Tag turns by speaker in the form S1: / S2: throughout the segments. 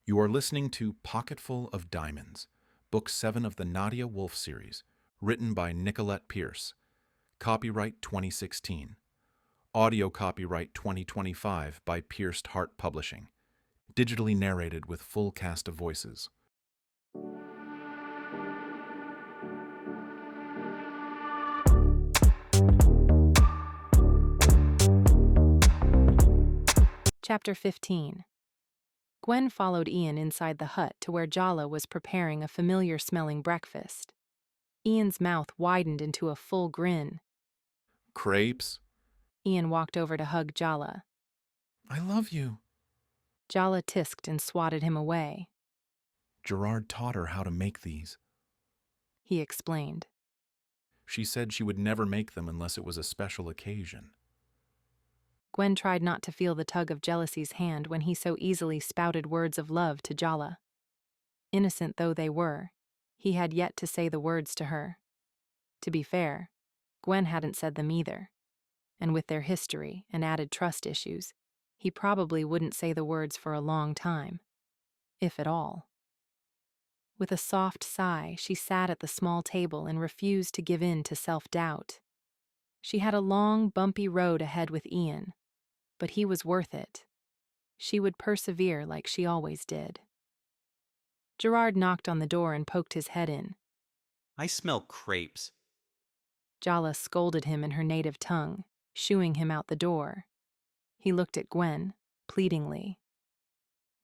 S1: You are listening to Pocketful of Diamonds, Book 7 of the Nadia Wolf series, written by Nicolette Pierce. Copyright 2016. Audio copyright 2025 by Pierced Heart Publishing. Digitally narrated with full cast of voices.
S2: Chapter 15. Gwen followed Ian inside the hut to where Jala was preparing a familiar-smelling breakfast. Ian's mouth widened into a full grin.
S1: Crepes?
S2: Ian walked over to hug Jala.
S1: I love you.
S2: Jala tisked and swatted him away.
S1: Gerard taught her how to make these.
S2: He explained.
S1: She said she would never make them unless it was a special occasion.
S2: Gwen tried not to feel the tug of jealousy's hand when he so easily spouted words of love to Jala. Innocent though they were, he had yet to say the words to her. To be fair, Gwen hadn't said them either, and with their history and added trust issues, he probably wouldn't say the words for a long time, if at all. With a soft sigh, she sat at the small table and refused to give in to self-doubt. She had a long, bumpy road ahead with Ian, but he was worth it. She would persevere like she always did. Gerard knocked on the door and poked his head in.
S3: I smell crepes.
S2: Jala scolded him in her native tongue, shooing him out the door. He looked at Gwen, pleadingly.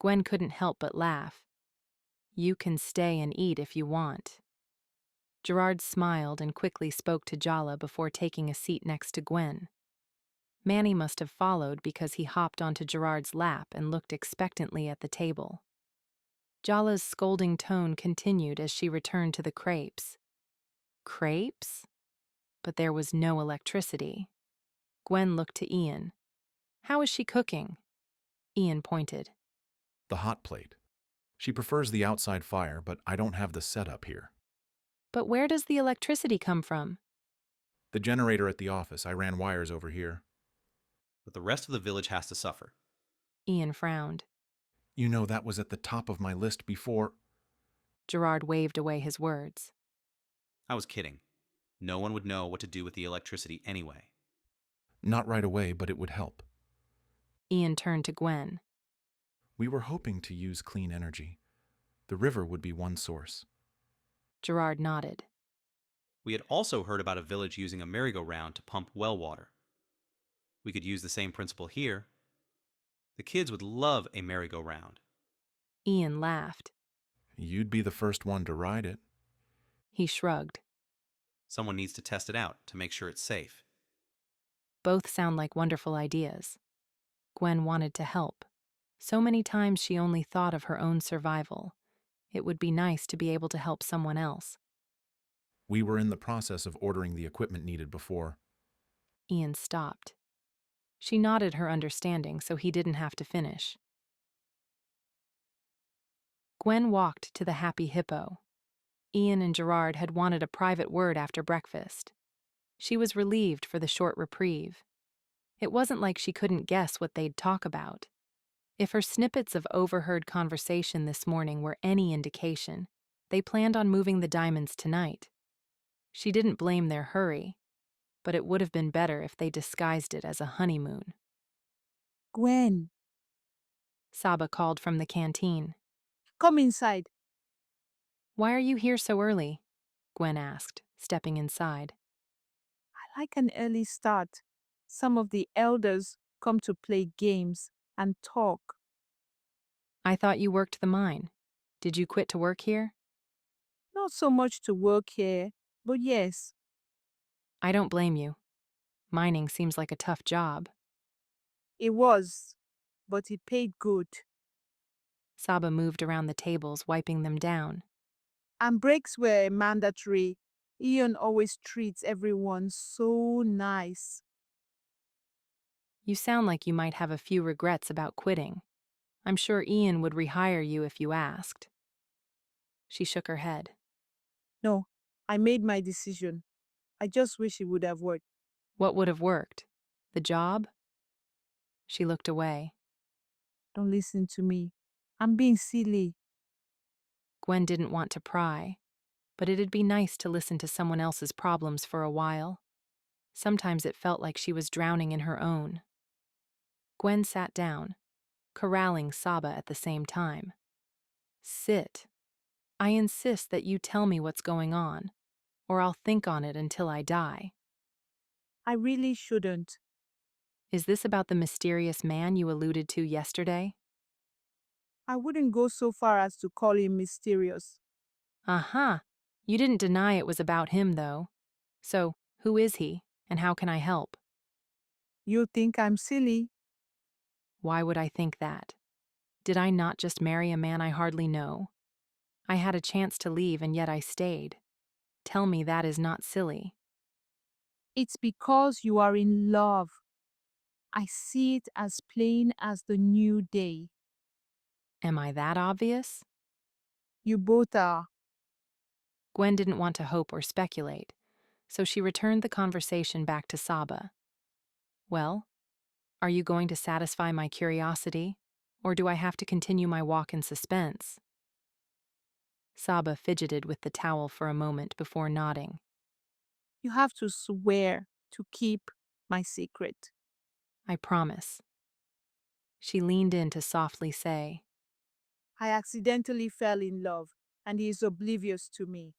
S2: Gwen couldn't help but laugh. You can stay and eat if you want. Gerard smiled and quickly spoke to Jala before taking a seat next to Gwen. Manny must have followed because he hopped onto Gerard's lap and looked expectantly at the table. Jala's scolding tone continued as she returned to the crepes. Crepes? But there was no electricity. Gwen looked to Ian. How is she cooking? Ian pointed.
S1: The hot plate. She prefers the outside fire, but I don't have the setup here.
S2: But where does the electricity come from?
S1: The generator at the office. I ran wires over here.
S3: But the rest of the village has to suffer.
S2: Ian frowned.
S1: You know that was at the top of my list before.
S2: Gerard waved away his words.
S3: I was kidding. No one would know what to do with the electricity anyway.
S1: Not right away, but it would help.
S2: Ian turned to Gwen.
S1: We were hoping to use clean energy. The river would be one source.
S2: Gerard nodded.
S3: We had also heard about a village using a merry-go-round to pump well water. We could use the same principle here. The kids would love a merry-go-round.
S2: Ian laughed.
S1: You'd be the first one to ride it.
S2: He shrugged.
S3: Someone needs to test it out to make sure it's safe.
S2: Both sound like wonderful ideas. Gwen wanted to help. So many times she only thought of her own survival. It would be nice to be able to help someone else.
S1: We were in the process of ordering the equipment needed before.
S2: Ian stopped. She nodded her understanding so he didn't have to finish. Gwen walked to the Happy Hippo. Ian and Gerard had wanted a private word after breakfast. She was relieved for the short reprieve. It wasn't like she couldn't guess what they'd talk about. If her snippets of overheard conversation this morning were any indication, they planned on moving the diamonds tonight. She didn't blame their hurry, but it would have been better if they disguised it as a honeymoon.
S4: Gwen,
S2: Saba called from the canteen.
S4: come inside.
S2: Why are you here so early? Gwen asked, stepping inside.
S4: I like an early start. Some of the elders come to play games and talk.
S2: I thought you worked the mine. Did you quit to work here?
S4: Not so much to work here, but yes,
S2: I don't blame you. Mining seems like a tough job.
S4: it was, but it paid good.
S2: Saba moved around the tables, wiping them down.
S4: And breaks were mandatory. Ian always treats everyone so nice.
S2: You sound like you might have a few regrets about quitting. I'm sure Ian would rehire you if you asked. She shook her head.
S4: No, I made my decision. I just wish it would have worked.
S2: What would have worked? The job? She looked away.
S4: Don't listen to me. I'm being silly.
S2: Gwen didn't want to pry, but it'd be nice to listen to someone else's problems for a while. Sometimes it felt like she was drowning in her own. Gwen sat down, corralling Saba at the same time. Sit. I insist that you tell me what's going on, or I'll think on it until I die.
S4: I really shouldn't.
S2: Is this about the mysterious man you alluded to yesterday?
S4: I wouldn't go so far as to call him mysterious.
S2: Uh-huh. You didn't deny it was about him, though. So, who is he, and how can I help?
S4: You think I'm silly?
S2: Why would I think that? Did I not just marry a man I hardly know? I had a chance to leave, and yet I stayed. Tell me that is not silly.
S4: It's because you are in love. I see it as plain as the new day.
S2: Am I that obvious?
S4: You both are.
S2: Gwen didn't want to hope or speculate, so she returned the conversation back to Saba. Well, are you going to satisfy my curiosity, or do I have to continue my walk in suspense? Saba fidgeted with the towel for a moment before nodding.
S4: You have to swear to keep my secret.
S2: I promise. She leaned in to softly say,
S4: I accidentally fell in love, and he is oblivious to me.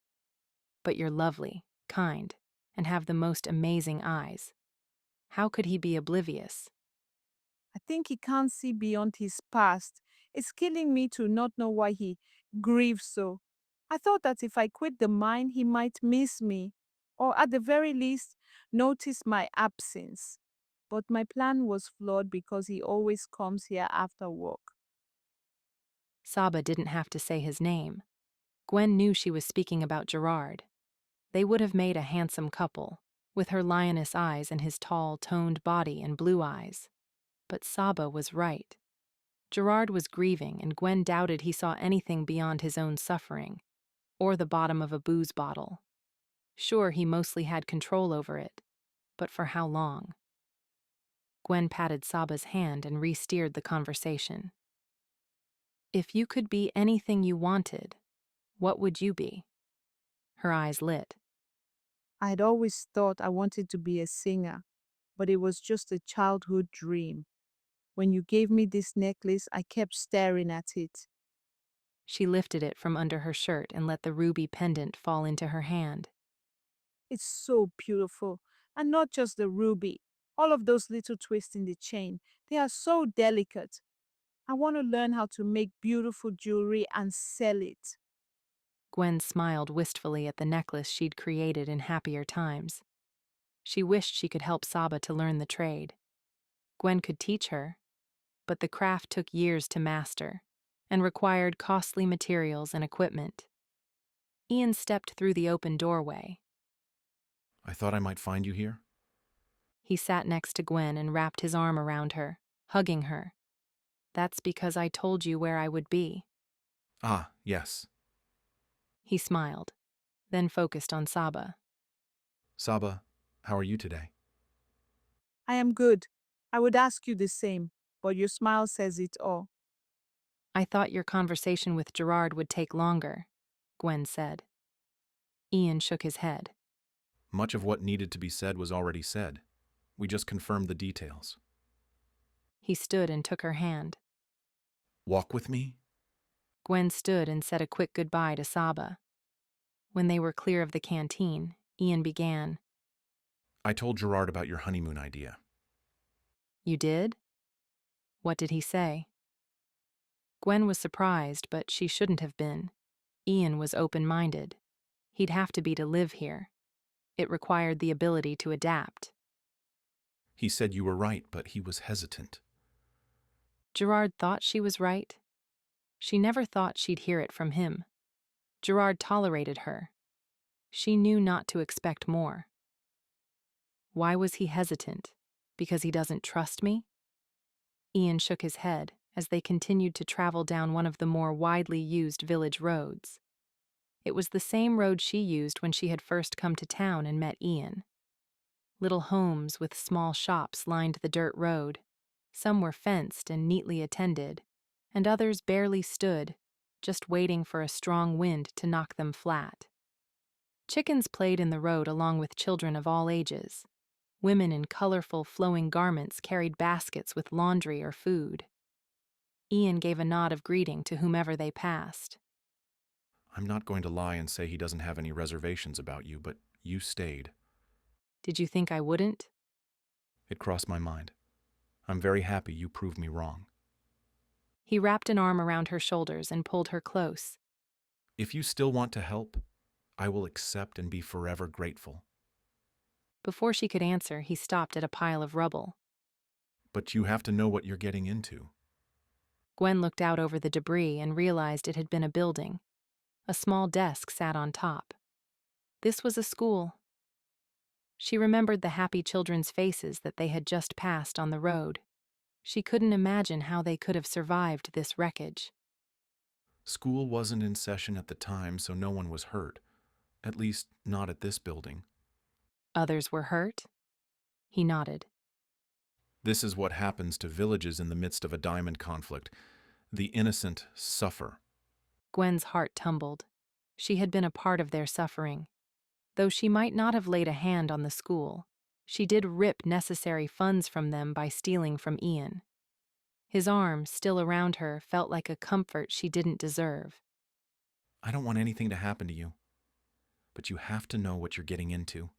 S2: but you're lovely, kind, and have the most amazing eyes. How could he be oblivious?
S4: I think he can't see beyond his past. It's killing me to not know why he grieves so. I thought that if I quit the mine, he might miss me, or at the very least, notice my absence. But my plan was flawed because he always comes here after work.
S2: Saba didn't have to say his name. Gwen knew she was speaking about Gerard. They would have made a handsome couple, with her lioness eyes and his tall, toned body and blue eyes. But Saba was right. Gerard was grieving, and Gwen doubted he saw anything beyond his own suffering, or the bottom of a booze bottle. Sure, he mostly had control over it, but for how long? Gwen patted Saba's hand and re-steered the conversation. If you could be anything you wanted, what would you be? Her eyes lit.
S4: I'd always thought I wanted to be a singer, but it was just a childhood dream. When you gave me this necklace, I kept staring at it.
S2: She lifted it from under her shirt and let the ruby pendant fall into her hand.
S4: It's so beautiful. And not just the ruby. All of those little twists in the chain. They are so delicate. I want to learn how to make beautiful jewelry and sell it.
S2: Gwen smiled wistfully at the necklace she'd created in happier times. She wished she could help Saba to learn the trade. Gwen could teach her, but the craft took years to master and required costly materials and equipment. Ian stepped through the open doorway.
S1: I thought I might find you here.
S2: He sat next to Gwen and wrapped his arm around her, hugging her. That's because I told you where I would be.
S1: Ah, yes.
S2: He smiled, then focused on Saba.
S1: Saba, how are you today?
S4: I am good. I would ask you the same, but your smile says it all.
S2: I thought your conversation with Gerard would take longer, Gwen said. Ian shook his head.
S1: Much of what needed to be said was already said. We just confirmed the details.
S2: He stood and took her hand.
S1: Walk with me?
S2: Gwen stood and said a quick goodbye to Saba. When they were clear of the canteen, Ian began.
S1: I told Gerard about your honeymoon idea.
S2: You did? What did he say? Gwen was surprised, but she shouldn't have been. Ian was open-minded. He'd have to be to live here. It required the ability to adapt.
S1: He said you were right, but he was hesitant.
S2: Gerard thought she was right. She never thought she'd hear it from him. Gerard tolerated her. She knew not to expect more. Why was he hesitant? Because he doesn't trust me? Ian shook his head as they continued to travel down one of the more widely used village roads. It was the same road she used when she had first come to town and met Ian. Little homes with small shops lined the dirt road. Some were fenced and neatly attended, and others barely stood, just waiting for a strong wind to knock them flat. Chickens played in the road along with children of all ages. Women in colorful, flowing garments carried baskets with laundry or food. Ian gave a nod of greeting to whomever they passed.
S1: I'm not going to lie and say he doesn't have any reservations about you, but you stayed.
S2: Did you think I wouldn't?
S1: It crossed my mind. I'm very happy you proved me wrong.
S2: He wrapped an arm around her shoulders and pulled her close.
S1: If you still want to help, I will accept and be forever grateful.
S2: Before she could answer, he stopped at a pile of rubble.
S1: But you have to know what you're getting into.
S2: Gwen looked out over the debris and realized it had been a building. A small desk sat on top. This was a school. She remembered the happy children's faces that they had just passed on the road. She couldn't imagine how they could have survived this wreckage.
S1: School wasn't in session at the time, so no one was hurt. At least, not at this building.
S2: Others were hurt? He nodded.
S1: This is what happens to villages in the midst of a diamond conflict. The innocent suffer.
S2: Gwen's heart tumbled. She had been a part of their suffering. Though she might not have laid a hand on the school, she did rip necessary funds from them by stealing from Ian. His arm, still around her, felt like a comfort she didn't deserve.
S1: I don't want anything to happen to you, but you have to know what you're getting into.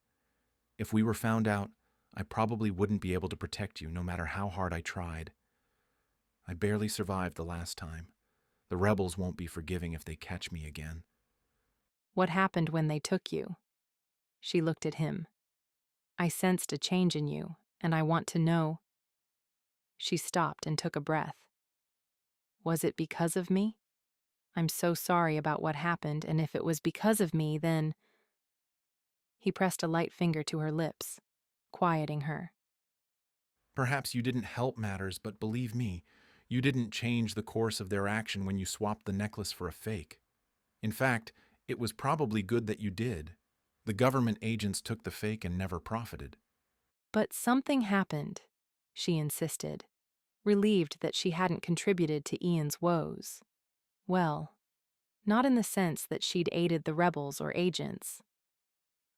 S1: If we were found out, I probably wouldn't be able to protect you no matter how hard I tried. I barely survived the last time. The rebels won't be forgiving if they catch me again.
S2: What happened when they took you? She looked at him. I sensed a change in you, and I want to know. She stopped and took a breath. Was it because of me? I'm so sorry about what happened, and if it was because of me, then... He pressed a light finger to her lips, quieting her.
S1: Perhaps you didn't help matters, but believe me, you didn't change the course of their action when you swapped the necklace for a fake. In fact, it was probably good that you did. The government agents took the fake and never profited.
S2: But something happened, she insisted, relieved that she hadn't contributed to Ian's woes. Well, not in the sense that she'd aided the rebels or agents.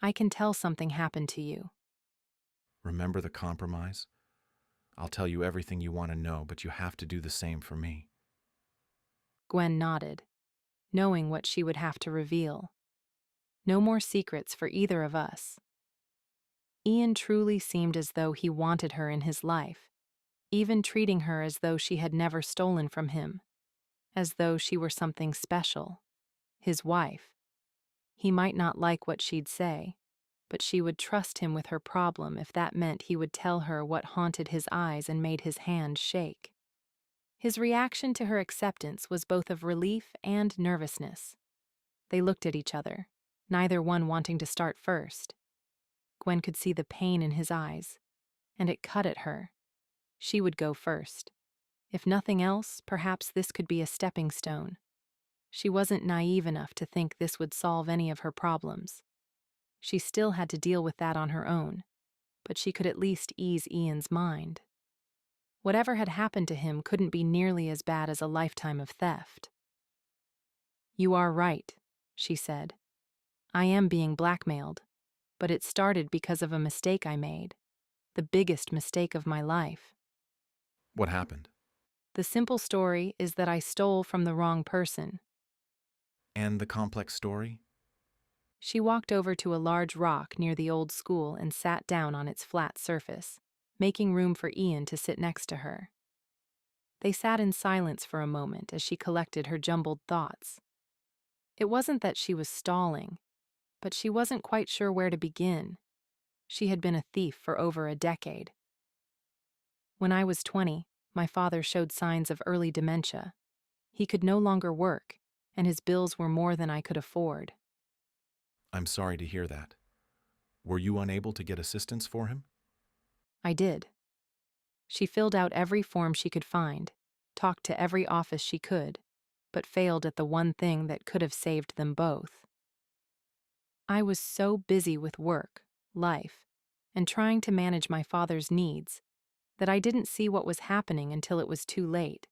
S2: I can tell something happened to you.
S1: Remember the compromise? I'll tell you everything you want to know, but you have to do the same for me.
S2: Gwen nodded, knowing what she would have to reveal. No more secrets for either of us. Ian truly seemed as though he wanted her in his life, even treating her as though she had never stolen from him, as though she were something special, his wife. He might not like what she'd say, but she would trust him with her problem if that meant he would tell her what haunted his eyes and made his hand shake. His reaction to her acceptance was both of relief and nervousness. They looked at each other, neither one wanting to start first. Gwen could see the pain in his eyes, and it cut at her. She would go first. If nothing else, perhaps this could be a stepping stone. She wasn't naive enough to think this would solve any of her problems. She still had to deal with that on her own, but she could at least ease Ian's mind. Whatever had happened to him couldn't be nearly as bad as a lifetime of theft. You are right, she said. I am being blackmailed, but it started because of a mistake I made, the biggest mistake of my life.
S1: What happened?
S2: The simple story is that I stole from the wrong person.
S1: And the complex story?
S2: She walked over to a large rock near the old school and sat down on its flat surface, making room for Ian to sit next to her. They sat in silence for a moment as she collected her jumbled thoughts. It wasn't that she was stalling, but she wasn't quite sure where to begin. She had been a thief for over a decade. When I was 20, my father showed signs of early dementia. He could no longer work, and his bills were more than I could afford.
S1: I'm sorry to hear that. Were you unable to get assistance for him?
S2: I did. She filled out every form she could find, talked to every office she could, but failed at the one thing that could have saved them both. I was so busy with work, life, and trying to manage my father's needs that I didn't see what was happening until it was too late.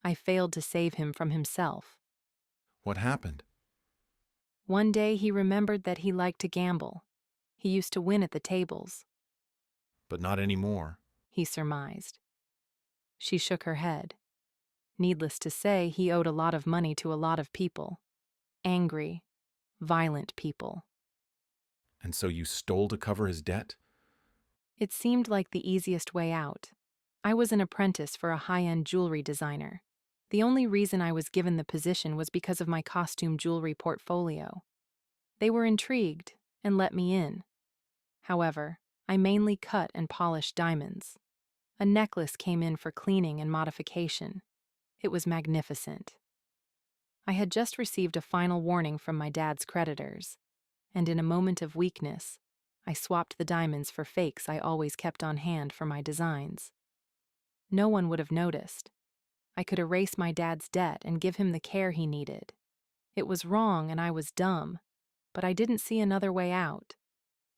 S2: I failed to save him from himself.
S1: What happened?
S2: One day he remembered that he liked to gamble. He used to win at the tables,
S1: But not anymore.
S2: he surmised. She shook her head. Needless to say, he owed a lot of money to a lot of people. Angry, violent people.
S1: And so you stole to cover his debt?
S2: It seemed like the easiest way out. I was an apprentice for a high-end jewelry designer. The only reason I was given the position was because of my costume jewelry portfolio. They were intrigued and let me in. However, I mainly cut and polished diamonds. A necklace came in for cleaning and modification. It was magnificent. I had just received a final warning from my dad's creditors, and in a moment of weakness, I swapped the diamonds for fakes I always kept on hand for my designs. No one would have noticed. I could erase my dad's debt and give him the care he needed. It was wrong and I was dumb, but I didn't see another way out.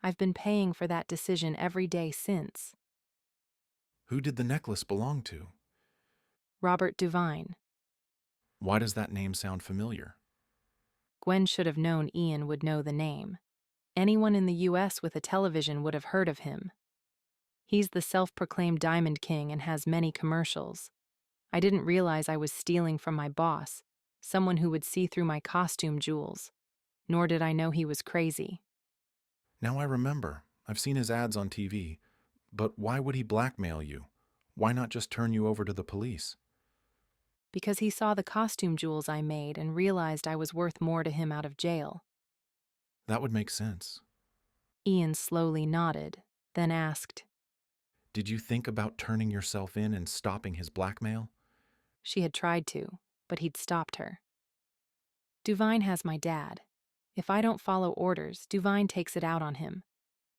S2: I've been paying for that decision every day since.
S1: Who did the necklace belong to?
S2: Robert Duvine.
S1: Why does that name sound familiar?
S2: Gwen should have known Ian would know the name. Anyone in the US with a television would have heard of him. He's the self-proclaimed Diamond King and has many commercials. I didn't realize I was stealing from my boss, someone who would see through my costume jewels. Nor did I know he was crazy.
S1: Now I remember. I've seen his ads on TV. But why would he blackmail you? Why not just turn you over to the police?
S2: Because he saw the costume jewels I made and realized I was worth more to him out of jail.
S1: That would make sense.
S2: Ian slowly nodded, then asked.
S1: Did you think about turning yourself in and stopping his blackmail?
S2: She had tried to, but he'd stopped her. Duvine has my dad. If I don't follow orders, Duvine takes it out on him.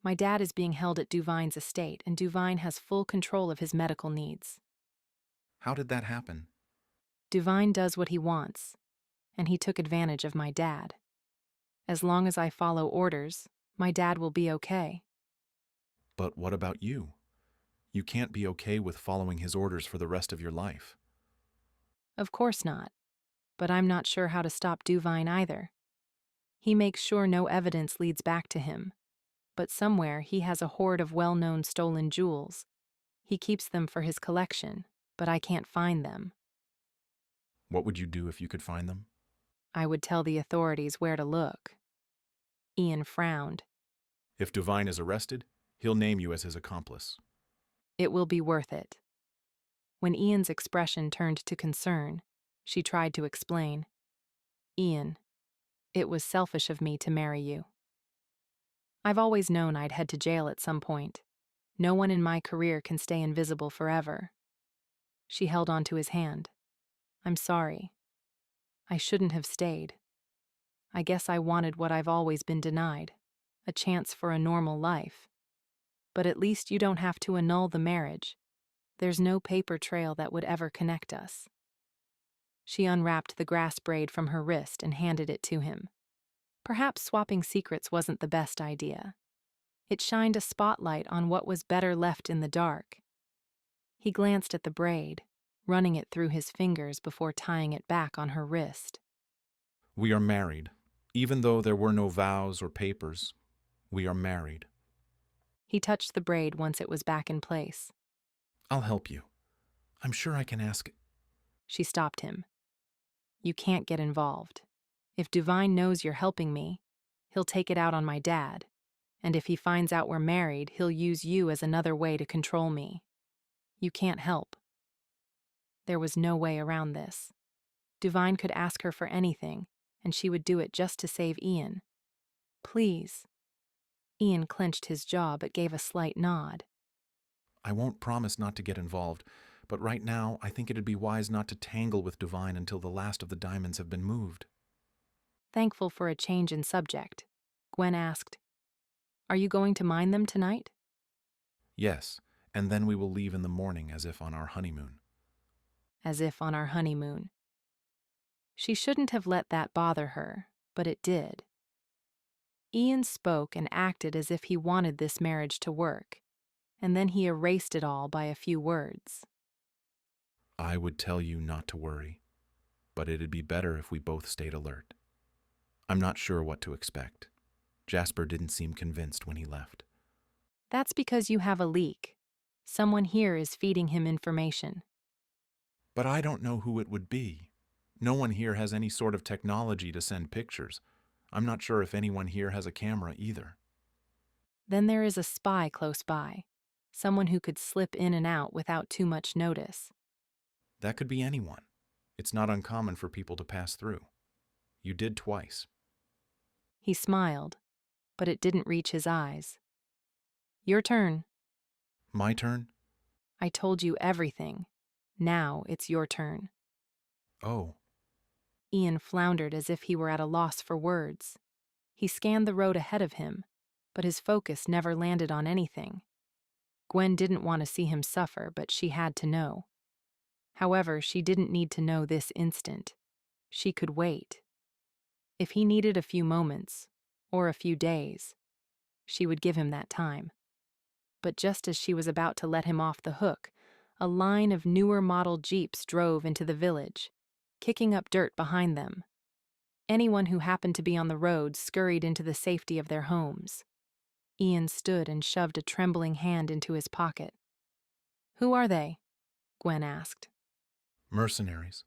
S2: My dad is being held at Duvine's estate, and Duvine has full control of his medical needs.
S1: How did that happen?
S2: Duvine does what he wants, and he took advantage of my dad. As long as I follow orders, my dad will be okay.
S1: But what about you? You can't be okay with following his orders for the rest of your life.
S2: Of course not, but I'm not sure how to stop Duvine either. He makes sure no evidence leads back to him, but somewhere he has a hoard of well-known stolen jewels. He keeps them for his collection, but I can't find them.
S1: What would you do if you could find them?
S2: I would tell the authorities where to look. Ian frowned.
S1: If Duvine is arrested, he'll name you as his accomplice.
S2: It will be worth it. When Ian's expression turned to concern, she tried to explain. Ian, it was selfish of me to marry you. I've always known I'd head to jail at some point. No one in my career can stay invisible forever. She held onto his hand. I'm sorry. I shouldn't have stayed. I guess I wanted what I've always been denied, a chance for a normal life. But at least you don't have to annul the marriage. There's no paper trail that would ever connect us. She unwrapped the grass braid from her wrist and handed it to him. Perhaps swapping secrets wasn't the best idea. It shined a spotlight on what was better left in the dark. He glanced at the braid, running it through his fingers before tying it back on her wrist.
S1: We are married. Even though there were no vows or papers, we are married.
S2: He touched the braid once it was back in place.
S1: I'll help you. I'm sure I can ask.
S2: She stopped him. You can't get involved. If Duvine knows you're helping me, he'll take it out on my dad. And if he finds out we're married, he'll use you as another way to control me. You can't help. There was no way around this. Duvine could ask her for anything, and she would do it just to save Ian. Please. Ian clenched his jaw but gave a slight nod.
S1: I won't promise not to get involved, but right now I think it'd be wise not to tangle with Duvine until the last of the diamonds have been moved.
S2: Thankful for a change in subject, Gwen asked, Are you going to mine them tonight?
S1: Yes, and then we will leave in the morning as if on our honeymoon.
S2: As if on our honeymoon. She shouldn't have let that bother her, but it did. Ian spoke and acted as if he wanted this marriage to work, and then he erased it all by a few words.
S1: I would tell you not to worry, but it'd be better if we both stayed alert. I'm not sure what to expect. Jasper didn't seem convinced when he left.
S2: That's because you have a leak. Someone here is feeding him information.
S1: But I don't know who it would be. No one here has any sort of technology to send pictures. I'm not sure if anyone here has a camera either.
S2: Then there is a spy close by, someone who could slip in and out without too much notice.
S1: That could be anyone. It's not uncommon for people to pass through. You did twice.
S2: He smiled, but it didn't reach his eyes. Your turn.
S1: My turn?
S2: I told you everything. Now it's your turn.
S1: Oh,
S2: Ian floundered as if he were at a loss for words. He scanned the road ahead of him, but his focus never landed on anything. Gwen didn't want to see him suffer, but she had to know. However, she didn't need to know this instant. She could wait. If he needed a few moments, or a few days, she would give him that time. But just as she was about to let him off the hook, a line of newer model Jeeps drove into the village, kicking up dirt behind them. Anyone who happened to be on the road scurried into the safety of their homes. Ian stood and shoved a trembling hand into his pocket. Who are they? Gwen asked.
S1: mercenaries.